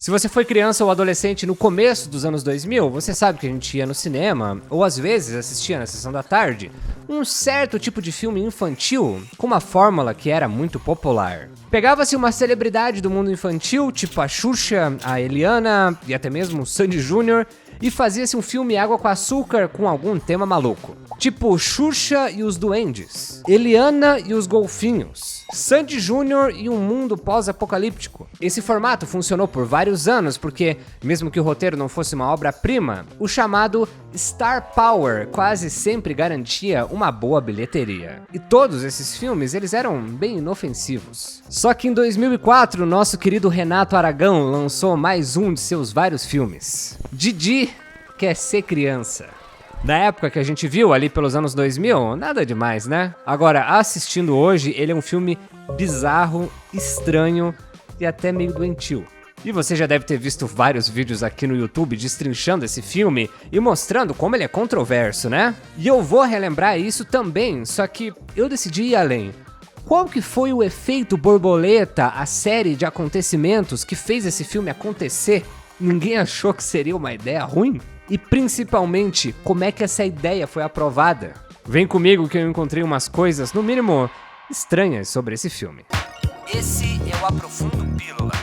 Se você foi criança ou adolescente no começo dos anos 2000, você sabe que a gente ia no cinema, ou às vezes assistia na sessão da tarde, um certo tipo de filme infantil com uma fórmula que era muito popular. Pegava-se uma celebridade do mundo infantil, tipo a Xuxa, a Eliana e até mesmo o Sandy Júnior, e fazia-se um filme água com açúcar com algum tema maluco. Tipo Xuxa e os Duendes, Eliana e os Golfinhos, Sandy Júnior e um mundo pós-apocalíptico. Esse formato funcionou por vários anos porque, mesmo que o roteiro não fosse uma obra-prima, o chamado Star Power quase sempre garantia uma boa bilheteria. E todos esses filmes, eles eram bem inofensivos. Só que em 2004, nosso querido Renato Aragão lançou mais um de seus vários filmes. Didi quer ser criança. Na época que a gente viu, ali pelos anos 2000, nada demais, né? Agora, assistindo hoje, ele é um filme bizarro, estranho e até meio doentio. E você já deve ter visto vários vídeos aqui no YouTube destrinchando esse filme e mostrando como ele é controverso, né? E eu vou relembrar isso também, só que eu decidi ir além. Qual que foi o efeito borboleta, a série de acontecimentos que fez esse filme acontecer? Ninguém achou que seria uma ideia ruim? E principalmente, como é que essa ideia foi aprovada? Vem comigo que eu encontrei umas coisas, no mínimo, estranhas sobre esse filme. Esse é o Aprofundo Pílula.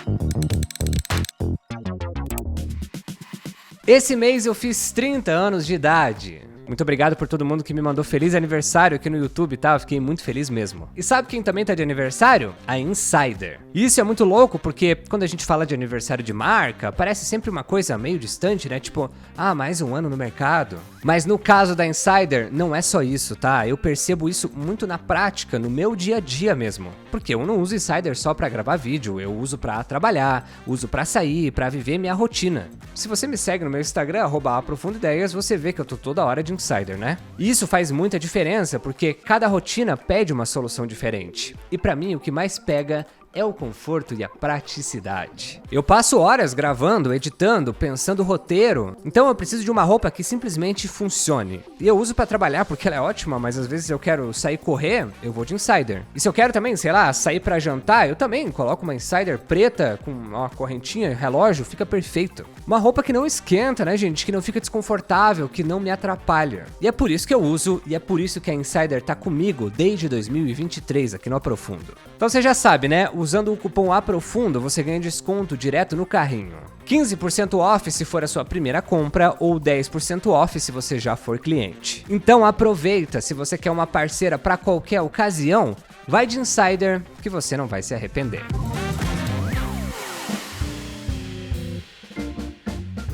Esse mês eu fiz 30 anos de idade. Muito obrigado por todo mundo que me mandou feliz aniversário aqui no YouTube, tá? Eu fiquei muito feliz mesmo. E sabe quem também tá de aniversário? A Insider. E isso é muito louco porque quando a gente fala de aniversário de marca, parece sempre uma coisa meio distante, né? Tipo, mais um ano no mercado. Mas no caso da Insider, não é só isso, tá? Eu percebo isso muito na prática, no meu dia a dia mesmo. Porque eu não uso Insider só pra gravar vídeo, eu uso pra trabalhar, uso pra sair, pra viver minha rotina. Se você me segue no meu Instagram, @aprofundideias, você vê que eu tô toda hora de Insider, né? E isso faz muita diferença porque cada rotina pede uma solução diferente. E pra mim o que mais pega é o conforto e a praticidade. Eu passo horas gravando, editando, pensando roteiro, então eu preciso de uma roupa que simplesmente funcione. E eu uso pra trabalhar porque ela é ótima, mas às vezes eu quero sair correr, eu vou de Insider. E se eu quero também, sei lá, sair pra jantar, eu também coloco uma Insider preta com uma correntinha, relógio, fica perfeito. Uma roupa que não esquenta, né, gente? Que não fica desconfortável, que não me atrapalha. E é por isso que eu uso, e é por isso que a Insider tá comigo desde 2023 aqui no Aprofundo. Então você já sabe, né? Usando o cupom APROFUNDO, você ganha desconto direto no carrinho. 15% off se for a sua primeira compra ou 10% off se você já for cliente. Então aproveita, se você quer uma parceira para qualquer ocasião, vai de Insider que você não vai se arrepender.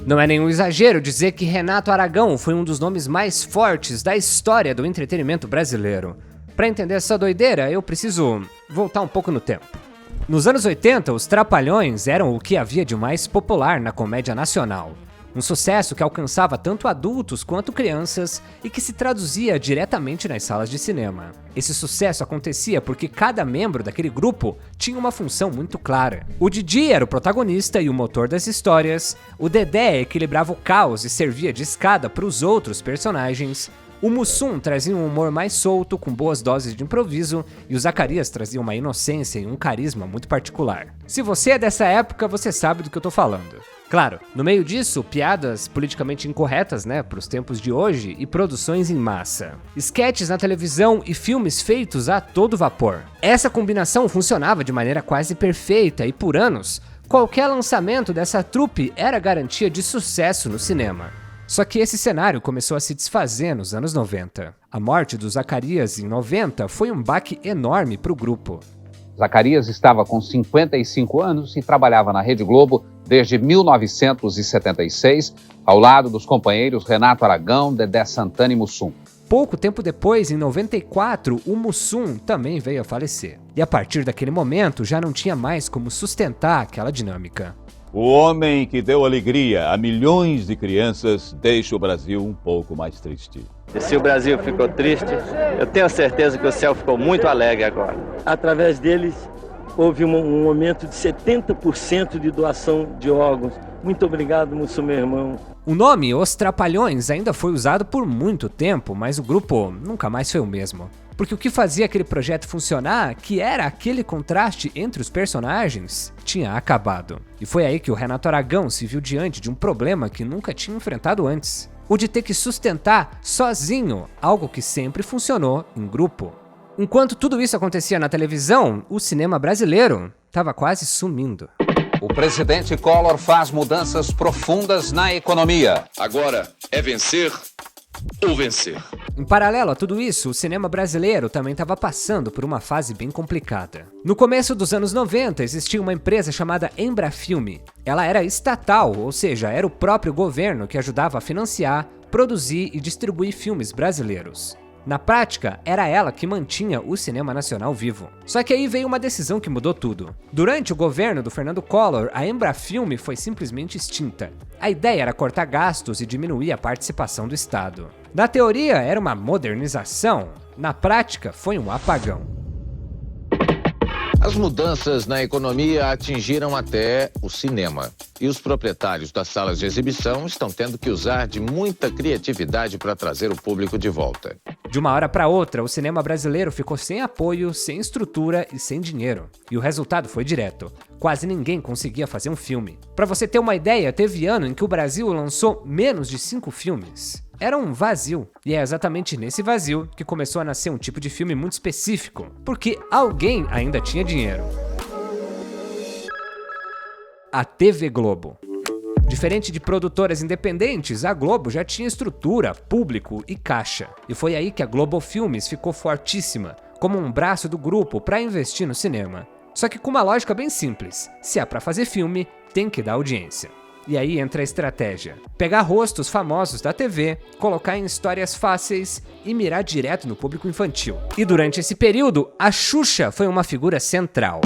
Não é nenhum exagero dizer que Renato Aragão foi um dos nomes mais fortes da história do entretenimento brasileiro. Para entender essa doideira, eu preciso voltar um pouco no tempo. Nos anos 80, os Trapalhões eram o que havia de mais popular na comédia nacional. Um sucesso que alcançava tanto adultos quanto crianças e que se traduzia diretamente nas salas de cinema. Esse sucesso acontecia porque cada membro daquele grupo tinha uma função muito clara. O Didi era o protagonista e o motor das histórias, o Dedé equilibrava o caos e servia de escada para os outros personagens, o Mussum trazia um humor mais solto, com boas doses de improviso, e o Zacarias trazia uma inocência e um carisma muito particular. Se você é dessa época, você sabe do que eu tô falando. Claro, no meio disso, piadas politicamente incorretas, né, pros tempos de hoje, e produções em massa. Sketches na televisão e filmes feitos a todo vapor. Essa combinação funcionava de maneira quase perfeita e por anos, qualquer lançamento dessa trupe era garantia de sucesso no cinema. Só que esse cenário começou a se desfazer nos anos 90. A morte do Zacarias em 90 foi um baque enorme para o grupo. Zacarias estava com 55 anos e trabalhava na Rede Globo desde 1976, ao lado dos companheiros Renato Aragão, Dedé Santana e Mussum. Pouco tempo depois, em 94, o Mussum também veio a falecer. E a partir daquele momento já não tinha mais como sustentar aquela dinâmica. O homem que deu alegria a milhões de crianças deixa o Brasil um pouco mais triste. E se o Brasil ficou triste, eu tenho certeza que o céu ficou muito alegre agora. Através deles, houve um aumento de 70% de doação de órgãos. Muito obrigado, Mussum, meu irmão. O nome Os Trapalhões ainda foi usado por muito tempo, mas o grupo nunca mais foi o mesmo. Porque o que fazia aquele projeto funcionar, que era aquele contraste entre os personagens, tinha acabado. E foi aí que o Renato Aragão se viu diante de um problema que nunca tinha enfrentado antes. O de ter que sustentar sozinho algo que sempre funcionou em grupo. Enquanto tudo isso acontecia na televisão, o cinema brasileiro estava quase sumindo. O presidente Collor faz mudanças profundas na economia. Agora é vencer ou vencer. Em paralelo a tudo isso, o cinema brasileiro também estava passando por uma fase bem complicada. No começo dos anos 90, existia uma empresa chamada Embrafilme. Ela era estatal, ou seja, era o próprio governo que ajudava a financiar, produzir e distribuir filmes brasileiros. Na prática, era ela que mantinha o cinema nacional vivo. Só que aí veio uma decisão que mudou tudo. Durante o governo do Fernando Collor, a Embrafilme foi simplesmente extinta. A ideia era cortar gastos e diminuir a participação do Estado. Na teoria, era uma modernização. Na prática, foi um apagão. As mudanças na economia atingiram até o cinema. E os proprietários das salas de exibição estão tendo que usar de muita criatividade para trazer o público de volta. De uma hora para outra, o cinema brasileiro ficou sem apoio, sem estrutura e sem dinheiro. E o resultado foi direto. Quase ninguém conseguia fazer um filme. Para você ter uma ideia, teve ano em que o Brasil lançou menos de 5 filmes. Era um vazio. E é exatamente nesse vazio que começou a nascer um tipo de filme muito específico, porque alguém ainda tinha dinheiro. A TV Globo. Diferente de produtoras independentes, a Globo já tinha estrutura, público e caixa. E foi aí que a Globo Filmes ficou fortíssima, como um braço do grupo para investir no cinema. Só que com uma lógica bem simples: se é para fazer filme, tem que dar audiência. E aí entra a estratégia: pegar rostos famosos da TV, colocar em histórias fáceis e mirar direto no público infantil. E durante esse período, a Xuxa foi uma figura central.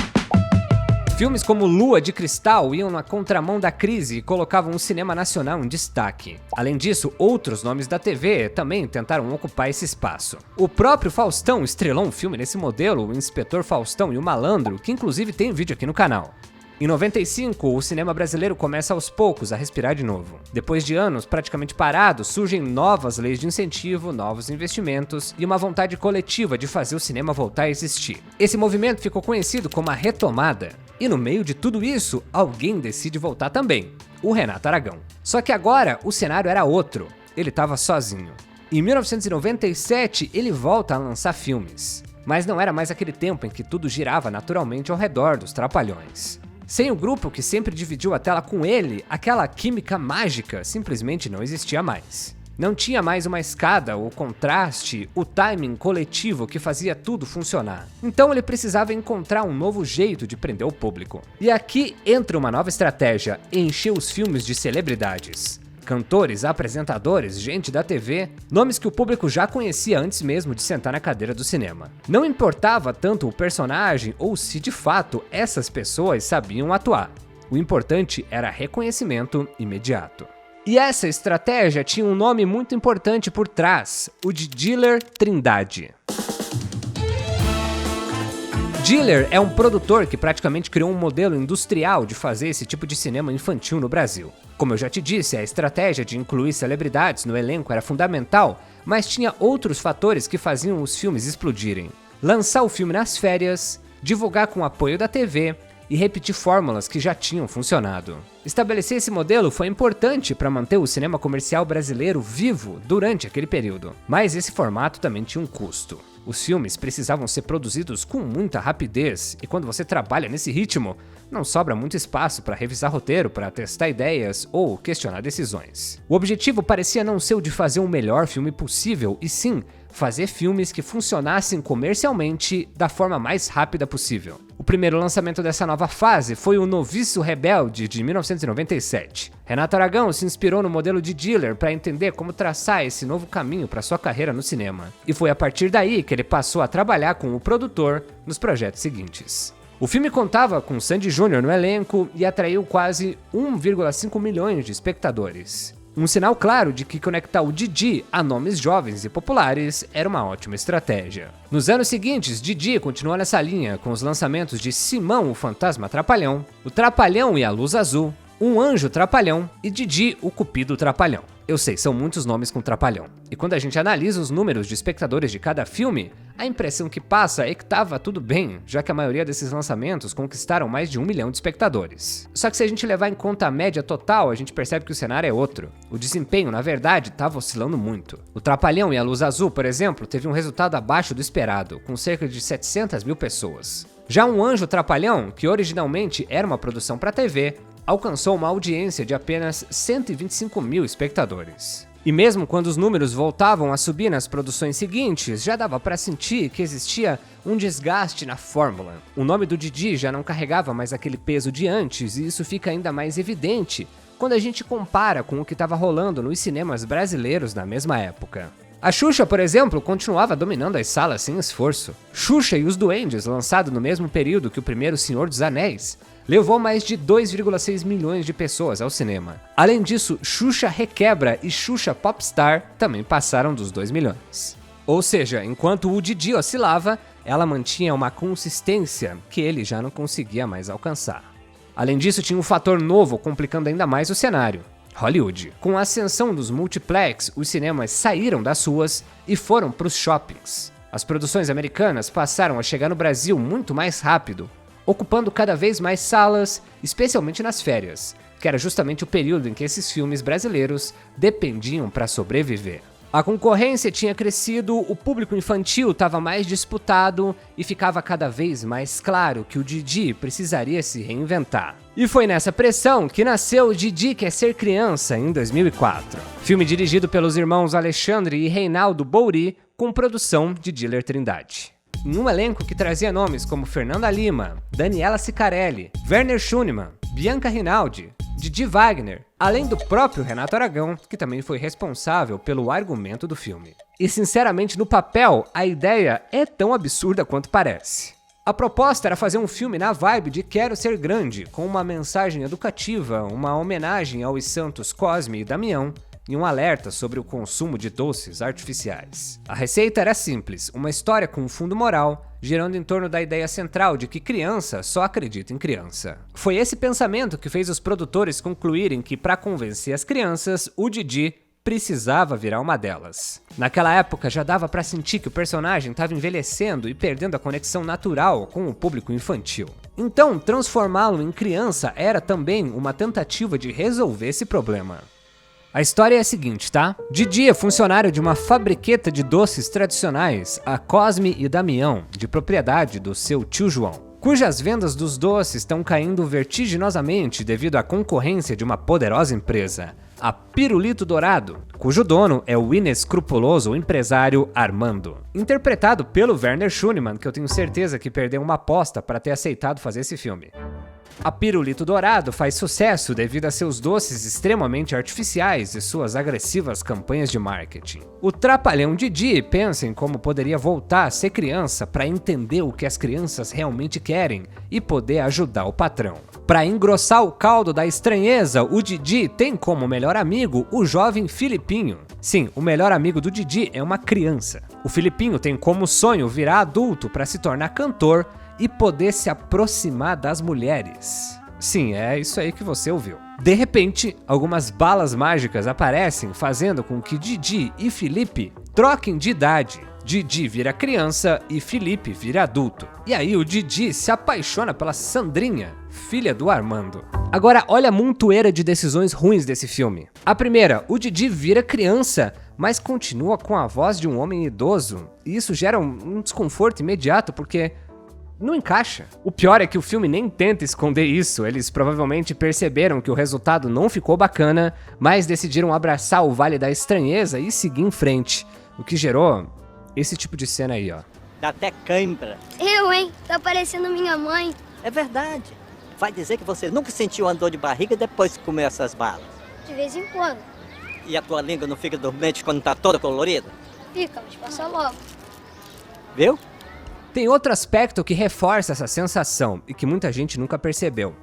Filmes como Lua de Cristal iam na contramão da crise e colocavam o cinema nacional em destaque. Além disso, outros nomes da TV também tentaram ocupar esse espaço. O próprio Faustão estrelou um filme nesse modelo, o Inspetor Faustão e o Malandro, que inclusive tem vídeo aqui no canal. Em 95, o cinema brasileiro começa aos poucos a respirar de novo. Depois de anos praticamente parados, surgem novas leis de incentivo, novos investimentos e uma vontade coletiva de fazer o cinema voltar a existir. Esse movimento ficou conhecido como a retomada. E no meio de tudo isso, alguém decide voltar também: o Renato Aragão. Só que agora o cenário era outro. Ele estava sozinho. Em 1997, ele volta a lançar filmes. Mas não era mais aquele tempo em que tudo girava naturalmente ao redor dos Trapalhões. Sem o grupo que sempre dividiu a tela com ele, aquela química mágica simplesmente não existia mais. Não tinha mais uma escada, o contraste, o timing coletivo que fazia tudo funcionar. Então ele precisava encontrar um novo jeito de prender o público. E aqui entra uma nova estratégia: encher os filmes de celebridades. Cantores, apresentadores, gente da TV, nomes que o público já conhecia antes mesmo de sentar na cadeira do cinema. Não importava tanto o personagem ou se de fato essas pessoas sabiam atuar. O importante era reconhecimento imediato. E essa estratégia tinha um nome muito importante por trás: o de Diller Trindade. Diller é um produtor que praticamente criou um modelo industrial de fazer esse tipo de cinema infantil no Brasil. Como eu já te disse, a estratégia de incluir celebridades no elenco era fundamental, mas tinha outros fatores que faziam os filmes explodirem. Lançar o filme nas férias, divulgar com o apoio da TV e repetir fórmulas que já tinham funcionado. Estabelecer esse modelo foi importante para manter o cinema comercial brasileiro vivo durante aquele período, mas esse formato também tinha um custo. Os filmes precisavam ser produzidos com muita rapidez, e quando você trabalha nesse ritmo, não sobra muito espaço para revisar roteiro, para testar ideias ou questionar decisões. O objetivo parecia não ser o de fazer o melhor filme possível, e sim fazer filmes que funcionassem comercialmente da forma mais rápida possível. O primeiro lançamento dessa nova fase foi o Noviço Rebelde, de 1997. Renato Aragão se inspirou no modelo de Diller para entender como traçar esse novo caminho para sua carreira no cinema. E foi a partir daí que ele passou a trabalhar com o produtor nos projetos seguintes. O filme contava com Sandy Júnior no elenco e atraiu quase 1,5 milhões de espectadores. Um sinal claro de que conectar o Didi a nomes jovens e populares era uma ótima estratégia. Nos anos seguintes, Didi continuou nessa linha com os lançamentos de Simão, o Fantasma Trapalhão, O Trapalhão e a Luz Azul, Um Anjo Trapalhão e Didi, o Cupido Trapalhão. Eu sei, são muitos nomes com Trapalhão. E quando a gente analisa os números de espectadores de cada filme, a impressão que passa é que tava tudo bem, já que a maioria desses lançamentos conquistaram mais de 1 milhão de espectadores. Só que se a gente levar em conta a média total, a gente percebe que o cenário é outro. O desempenho, na verdade, tava oscilando muito. O Trapalhão e a Luz Azul, por exemplo, teve um resultado abaixo do esperado, com cerca de 700 mil pessoas. Já Um Anjo Trapalhão, que originalmente era uma produção para TV, alcançou uma audiência de apenas 125 mil espectadores. E mesmo quando os números voltavam a subir nas produções seguintes, já dava para sentir que existia um desgaste na fórmula. O nome do Didi já não carregava mais aquele peso de antes, e isso fica ainda mais evidente quando a gente compara com o que estava rolando nos cinemas brasileiros na mesma época. A Xuxa, por exemplo, continuava dominando as salas sem esforço. Xuxa e os Duendes, lançado no mesmo período que o primeiro Senhor dos Anéis, levou mais de 2,6 milhões de pessoas ao cinema. Além disso, Xuxa Requebra e Xuxa Popstar também passaram dos 2 milhões. Ou seja, enquanto o Didi oscilava, ela mantinha uma consistência que ele já não conseguia mais alcançar. Além disso, tinha um fator novo complicando ainda mais o cenário: Hollywood. Com a ascensão dos multiplex, os cinemas saíram das ruas e foram para os shoppings. As produções americanas passaram a chegar no Brasil muito mais rápido, ocupando cada vez mais salas, especialmente nas férias, que era justamente o período em que esses filmes brasileiros dependiam para sobreviver. A concorrência tinha crescido, o público infantil estava mais disputado e ficava cada vez mais claro que o Didi precisaria se reinventar. E foi nessa pressão que nasceu Didi Quer Ser Criança, em 2004. Filme dirigido pelos irmãos Alexandre e Reinaldo Bouri, com produção de Diller Trindade. Em um elenco que trazia nomes como Fernanda Lima, Daniela Sicarelli, Werner Schunemann, Bianca Rinaldi, Didi Wagner, além do próprio Renato Aragão, que também foi responsável pelo argumento do filme. E sinceramente, no papel, a ideia é tão absurda quanto parece. A proposta era fazer um filme na vibe de Quero Ser Grande, com uma mensagem educativa, uma homenagem aos santos Cosme e Damião, e um alerta sobre o consumo de doces artificiais. A receita era simples, uma história com um fundo moral, girando em torno da ideia central de que criança só acredita em criança. Foi esse pensamento que fez os produtores concluírem que, para convencer as crianças, o Didi precisava virar uma delas. Naquela época já dava para sentir que o personagem estava envelhecendo e perdendo a conexão natural com o público infantil. Então, transformá-lo em criança era também uma tentativa de resolver esse problema. A história é a seguinte, tá? Didi é funcionário de uma fabriqueta de doces tradicionais, a Cosme e Damião, de propriedade do seu tio João, cujas vendas dos doces estão caindo vertiginosamente devido à concorrência de uma poderosa empresa, a Pirulito Dourado, cujo dono é o inescrupuloso empresário Armando, interpretado pelo Werner Schunemann, que eu tenho certeza que perdeu uma aposta para ter aceitado fazer esse filme. A Pirulito Dourado faz sucesso devido a seus doces extremamente artificiais e suas agressivas campanhas de marketing. O Trapalhão Didi pensa em como poderia voltar a ser criança para entender o que as crianças realmente querem e poder ajudar o patrão. Para engrossar o caldo da estranheza, o Didi tem como melhor amigo o jovem Filipinho. Sim, o melhor amigo do Didi é uma criança. O Filipinho tem como sonho virar adulto para se tornar cantor e poder se aproximar das mulheres. Sim, é isso aí que você ouviu. De repente, algumas balas mágicas aparecem, fazendo com que Didi e Felipe troquem de idade. Didi vira criança e Felipe vira adulto. E aí o Didi se apaixona pela Sandrinha, filha do Armando. Agora, olha a montoeira de decisões ruins desse filme. A primeira, o Didi vira criança, mas continua com a voz de um homem idoso. E isso gera um desconforto imediato, porque não encaixa. O pior é que o filme nem tenta esconder isso, eles provavelmente perceberam que o resultado não ficou bacana, mas decidiram abraçar o Vale da Estranheza e seguir em frente, o que gerou esse tipo de cena aí, ó. Dá até cãibra. Eu, hein? Tá parecendo minha mãe. É verdade. Vai dizer que você nunca sentiu uma dor de barriga depois que comeu essas balas. De vez em quando. E a tua língua não fica dormente quando tá toda colorida? Fica, mas passa logo. Viu? Tem outro aspecto que reforça essa sensação e que muita gente nunca percebeu.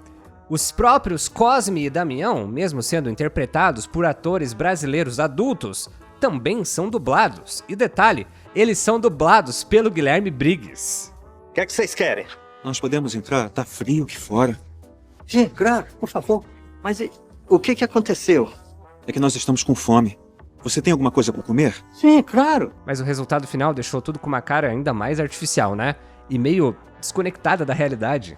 Os próprios Cosme e Damião, mesmo sendo interpretados por atores brasileiros adultos, também são dublados. E detalhe, eles são dublados pelo Guilherme Briggs. O que é que vocês querem? Nós podemos entrar? Tá frio aqui fora. Sim, claro, por favor. Mas o que aconteceu? É que nós estamos com fome. Você tem alguma coisa para comer? Sim, claro. Mas o resultado final deixou tudo com uma cara ainda mais artificial, né? E meio desconectada da realidade.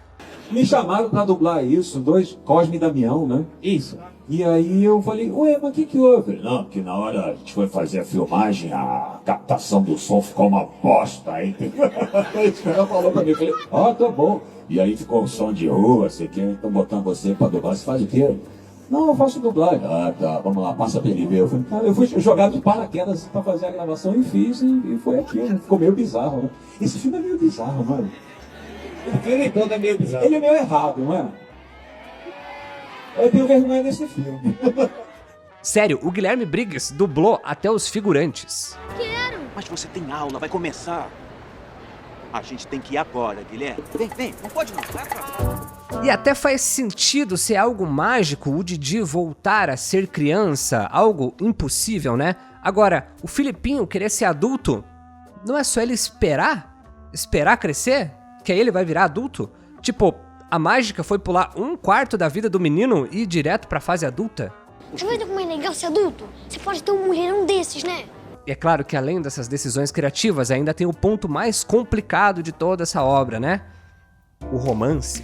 Me chamaram pra dublar isso, 2 Cosme e Damião, né? Isso. E aí eu falei, ué, mas o que houve? Não, porque na hora a gente foi fazer a filmagem, a captação do som ficou uma bosta. Aí o cara falou pra mim, eu falei, tá bom. E aí ficou um som de rua, sei que, estão botando você pra dublar, você faz o quê? Não, eu faço dublagem. Tá, vamos lá, passa pra ele ver. Eu fui jogado de paraquedas pra fazer a gravação e fiz, e foi aquilo. Ficou meio bizarro, né? Esse filme é meio bizarro, mano. O filme todo é meio bizarro. Ele é meio errado, não é? Eu tenho vergonha desse filme. Sério, o Guilherme Briggs dublou até os figurantes. Quero! Mas você tem aula, vai começar. A gente tem que ir agora, Guilherme. Vem, não pode não. Vai pra lá. E até faz sentido ser algo mágico o Didi voltar a ser criança, algo impossível, né? Agora, o Filipinho querer ser adulto, não é só ele esperar crescer, que aí ele vai virar adulto? Tipo, a mágica foi pular 1/4 da vida do menino e ir direto pra fase adulta? Tá vendo como é legal ser adulto? Você pode ter um mulherão desses, né? E é claro que além dessas decisões criativas, ainda tem o ponto mais complicado de toda essa obra, né? O romance.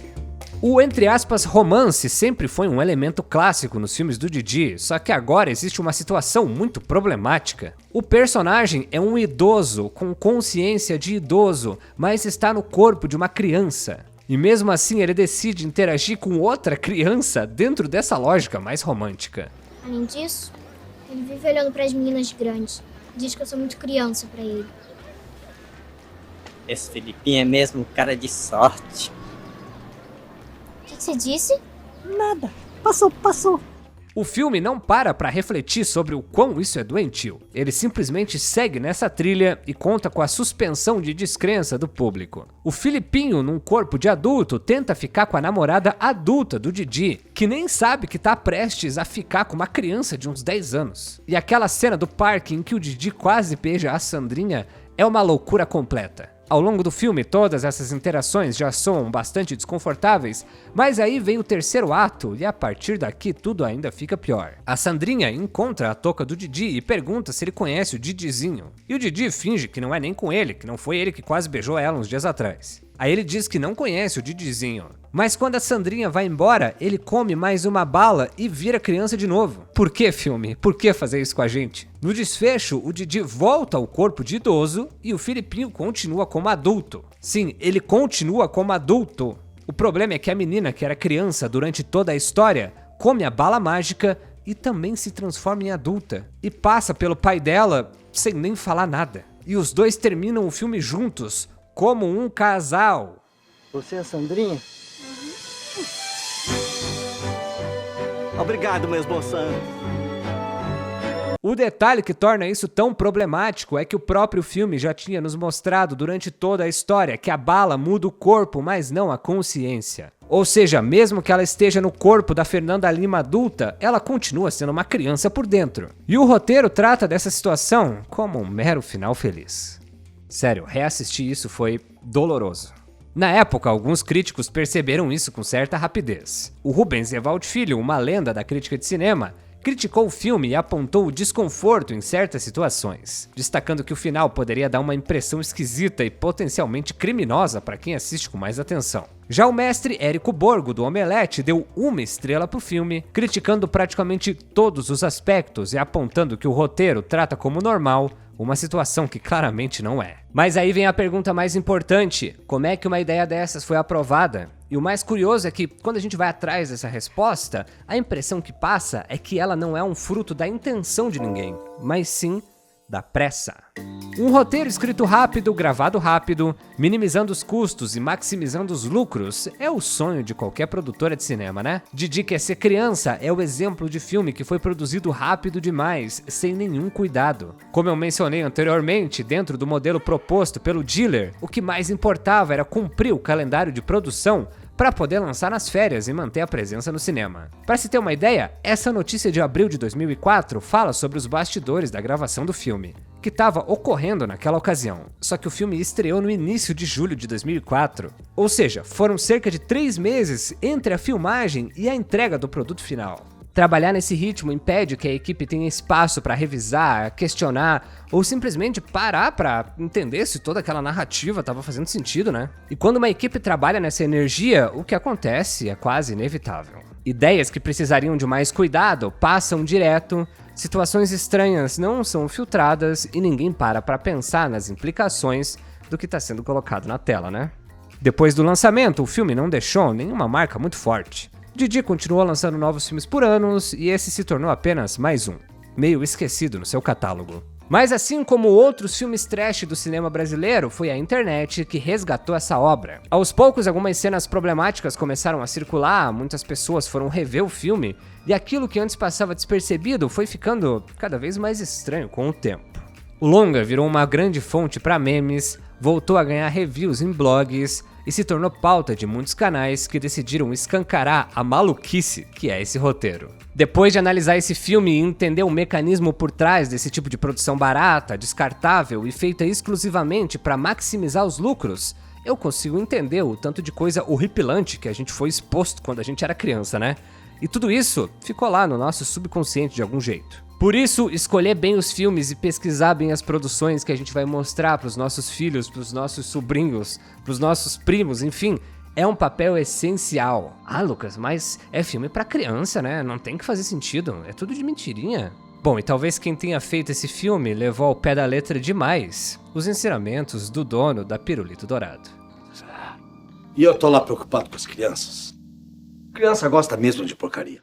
O, entre aspas, romance sempre foi um elemento clássico nos filmes do Didi, só que agora existe uma situação muito problemática. O personagem é um idoso com consciência de idoso, mas está no corpo de uma criança. E mesmo assim ele decide interagir com outra criança dentro dessa lógica mais romântica. Além disso, ele vive olhando para as meninas grandes. Diz que eu sou muito criança para ele. Esse Filipinho é mesmo um cara de sorte. O que você disse? Nada. Passou. O filme não para pra refletir sobre o quão isso é doentio. Ele simplesmente segue nessa trilha e conta com a suspensão de descrença do público. O Filipinho, num corpo de adulto, tenta ficar com a namorada adulta do Didi, que nem sabe que tá prestes a ficar com uma criança de uns 10 anos. E aquela cena do parque em que o Didi quase beija a Sandrinha é uma loucura completa. Ao longo do filme, todas essas interações já soam bastante desconfortáveis, mas aí vem o terceiro ato e a partir daqui tudo ainda fica pior. A Sandrinha encontra a touca do Didi e pergunta se ele conhece o Didizinho. E o Didi finge que não é nem com ele, que não foi ele que quase beijou ela uns dias atrás. Aí ele diz que não conhece o Didizinho. Mas quando a Sandrinha vai embora, ele come mais uma bala e vira criança de novo. Por que, filme? Por que fazer isso com a gente? No desfecho, o Didi volta ao corpo de idoso e o Filipinho continua como adulto. Sim, ele continua como adulto. O problema é que a menina, que era criança durante toda a história, come a bala mágica e também se transforma em adulta. E passa pelo pai dela sem nem falar nada. E os dois terminam o filme juntos, como um casal. Você é a Sandrinha? Obrigado, meus moçãs. O detalhe que torna isso tão problemático é que o próprio filme já tinha nos mostrado durante toda a história que a bala muda o corpo, mas não a consciência. Ou seja, mesmo que ela esteja no corpo da Fernanda Lima adulta, ela continua sendo uma criança por dentro. E o roteiro trata dessa situação como um mero final feliz. Sério, reassistir isso foi doloroso. Na época, alguns críticos perceberam isso com certa rapidez. O Rubens Evald Filho, uma lenda da crítica de cinema, criticou o filme e apontou o desconforto em certas situações, destacando que o final poderia dar uma impressão esquisita e potencialmente criminosa para quem assiste com mais atenção. Já o mestre Érico Borgo, do Omelete, deu 1 estrela pro filme, criticando praticamente todos os aspectos e apontando que o roteiro trata como normal uma situação que claramente não é. Mas aí vem a pergunta mais importante: como é que uma ideia dessas foi aprovada? E o mais curioso é que, quando a gente vai atrás dessa resposta, a impressão que passa é que ela não é um fruto da intenção de ninguém, mas sim da pressa. Um roteiro escrito rápido, gravado rápido, minimizando os custos e maximizando os lucros é o sonho de qualquer produtora de cinema, né? Didi Quer Ser Criança é o exemplo de filme que foi produzido rápido demais, sem nenhum cuidado. Como eu mencionei anteriormente, dentro do modelo proposto pelo Diller, o que mais importava era cumprir o calendário de produção para poder lançar nas férias e manter a presença no cinema. Para se ter uma ideia, essa notícia de abril de 2004 fala sobre os bastidores da gravação do filme. que estava ocorrendo naquela ocasião. Só que o filme estreou no início de julho de 2004. Ou seja, foram cerca de 3 meses entre a filmagem e a entrega do produto final. Trabalhar nesse ritmo impede que a equipe tenha espaço para revisar, questionar ou simplesmente parar para entender se toda aquela narrativa estava fazendo sentido, né? E quando uma equipe trabalha nessa energia, o que acontece é quase inevitável. Ideias que precisariam de mais cuidado passam direto, situações estranhas não são filtradas e ninguém para pensar nas implicações do que está sendo colocado na tela, né? Depois do lançamento, o filme não deixou nenhuma marca muito forte. Didi continuou lançando novos filmes por anos e esse se tornou apenas mais um, meio esquecido no seu catálogo. Mas assim como outros filmes trash do cinema brasileiro, foi a internet que resgatou essa obra. Aos poucos, algumas cenas problemáticas começaram a circular, muitas pessoas foram rever o filme, e aquilo que antes passava despercebido foi ficando cada vez mais estranho com o tempo. O longa virou uma grande fonte para memes, voltou a ganhar reviews em blogs, e se tornou pauta de muitos canais que decidiram escancarar a maluquice que é esse roteiro. Depois de analisar esse filme e entender o mecanismo por trás desse tipo de produção barata, descartável e feita exclusivamente para maximizar os lucros, eu consigo entender o tanto de coisa horripilante que a gente foi exposto quando a gente era criança, né? E tudo isso ficou lá no nosso subconsciente de algum jeito. Por isso, escolher bem os filmes e pesquisar bem as produções que a gente vai mostrar para os nossos filhos, para os nossos sobrinhos, para os nossos primos, enfim, é um papel essencial. Ah, Lucas, mas é filme para criança, né? Não tem que fazer sentido, é tudo de mentirinha. Bom, e talvez quem tenha feito esse filme levou ao pé da letra demais os ensinamentos do dono da Pirulito Dourado. E eu tô lá preocupado com as crianças. Criança gosta mesmo de porcaria.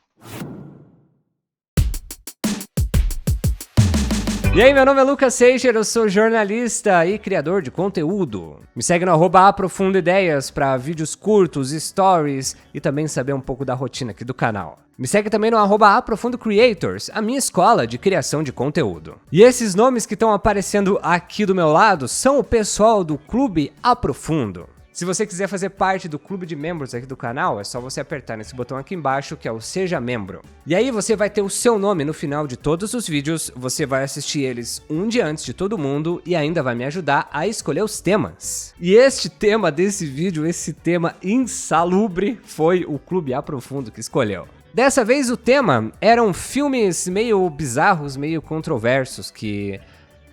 E aí, meu nome é Lucas Seixer, eu sou jornalista e criador de conteúdo. Me segue no @aprofundoideias para vídeos curtos, stories e também saber um pouco da rotina aqui do canal. Me segue também no @aprofundocreators, a minha escola de criação de conteúdo. E esses nomes que estão aparecendo aqui do meu lado são o pessoal do Clube Aprofundo. Se você quiser fazer parte do clube de membros aqui do canal, é só você apertar nesse botão aqui embaixo, que é o Seja Membro. E aí você vai ter o seu nome no final de todos os vídeos, você vai assistir eles um dia antes de todo mundo e ainda vai me ajudar a escolher os temas. E este tema desse vídeo, esse tema insalubre, foi o Clube Aprofundo que escolheu. Dessa vez o tema eram filmes meio bizarros, meio controversos, que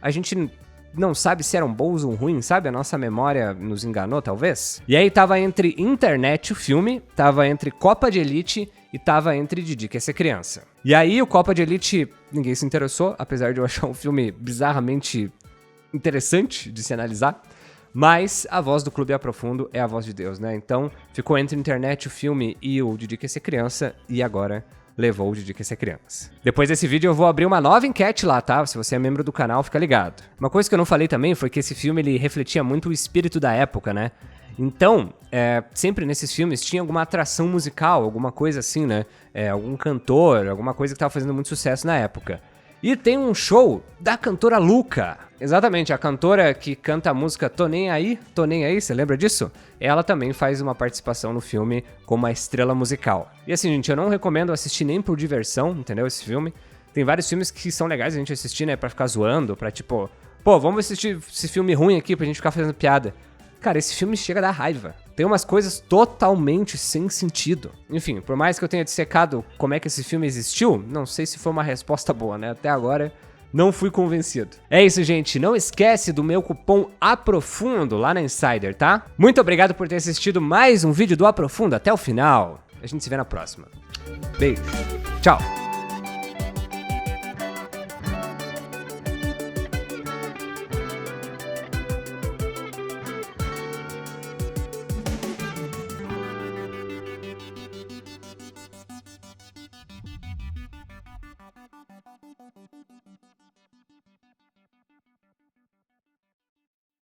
a gente não sabe se eram bons ou ruins, sabe? A nossa memória nos enganou, talvez. E aí tava entre Internet, o filme, tava entre Copa de Elite e tava entre Didi Quer Ser Criança. E aí o Copa de Elite, ninguém se interessou, apesar de eu achar um filme bizarramente interessante de se analisar. Mas a voz do Clube Aprofundo é a voz de Deus, né? Então ficou entre Internet, o filme e o Didi Quer Ser Criança, e agora levou o Didi Quer Ser Criança. Depois desse vídeo eu vou abrir uma nova enquete lá, tá? Se você é membro do canal, fica ligado. Uma coisa que eu não falei também foi que esse filme ele refletia muito o espírito da época, né? Então, sempre nesses filmes tinha alguma atração musical, alguma coisa assim, né? Algum cantor, alguma coisa que tava fazendo muito sucesso na época. E tem um show da cantora Luca. Exatamente, a cantora que canta a música Tô Nem Aí, você lembra disso? Ela também faz uma participação no filme como uma estrela musical. E assim, gente, eu não recomendo assistir nem por diversão, entendeu? Esse filme. Tem vários filmes que são legais a gente assistir, né? Pra ficar zoando, pra tipo... Pô, vamos assistir esse filme ruim aqui pra gente ficar fazendo piada. Cara, esse filme chega a dar raiva. Tem umas coisas totalmente sem sentido. Enfim, por mais que eu tenha dissecado como é que esse filme existiu, não sei se foi uma resposta boa, né? Até agora, não fui convencido. É isso, gente. Não esquece do meu cupom APROFUNDO lá na Insider, tá? Muito obrigado por ter assistido mais um vídeo do Aprofundo até o final. A gente se vê na próxima. Beijo. Tchau.